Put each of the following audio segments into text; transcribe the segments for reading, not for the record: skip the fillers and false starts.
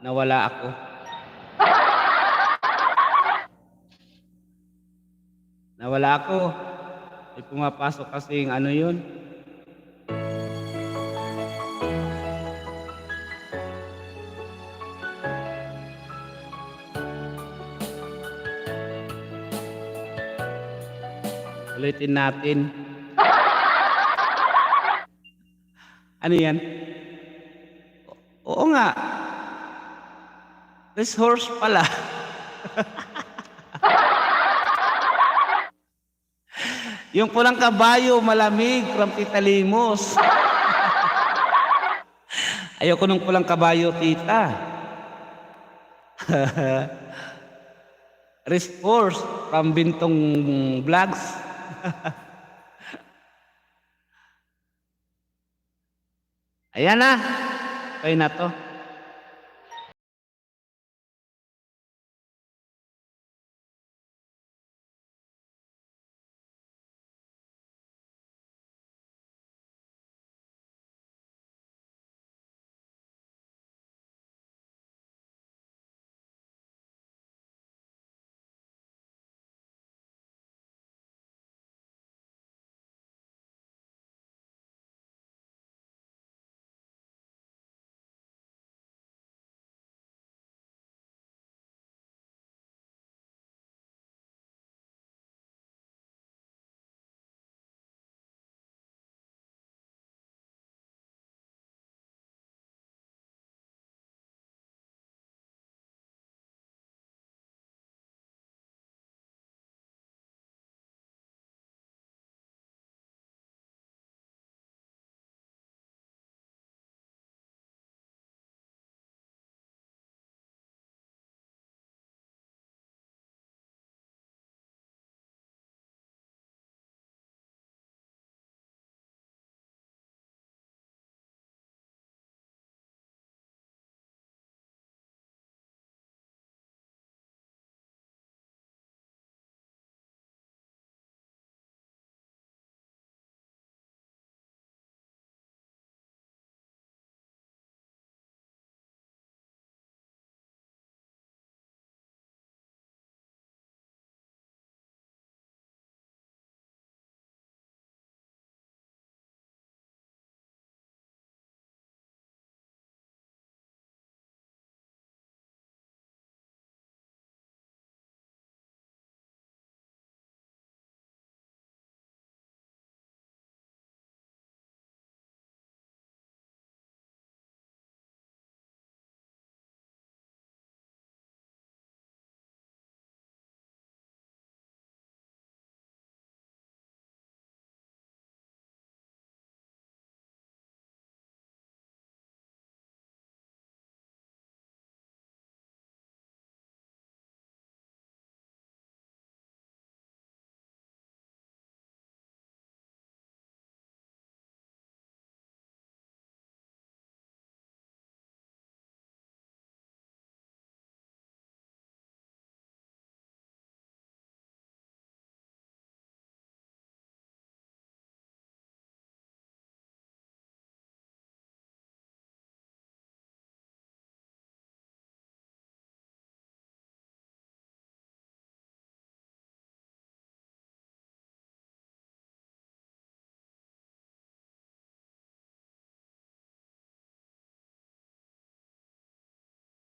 Nawala ako. Nawala ako. May pumapasok kasing ano yun. Ulitin natin. Ano yan? Oo nga. This horse pala. Yung pulang kabayo, malamig, from Tita Limos. Ayoko nung pulang kabayo, tita. Race horse, from Bintong Vlogs. Ayan na. Okay na to.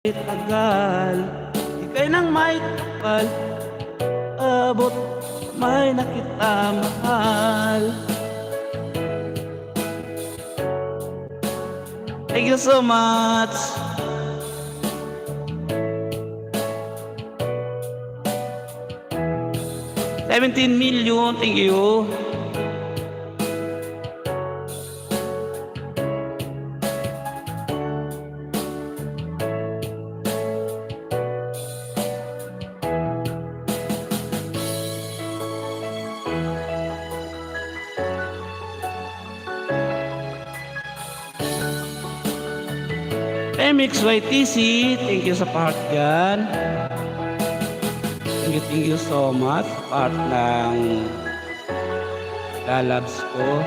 Tagal, di kayo nang may kapal. Abot, may nakita mahal. Thank you so much. $17 million, thank you. MXYTC, thank you sa part yan. Thank you so much sa part ng lalabs ko.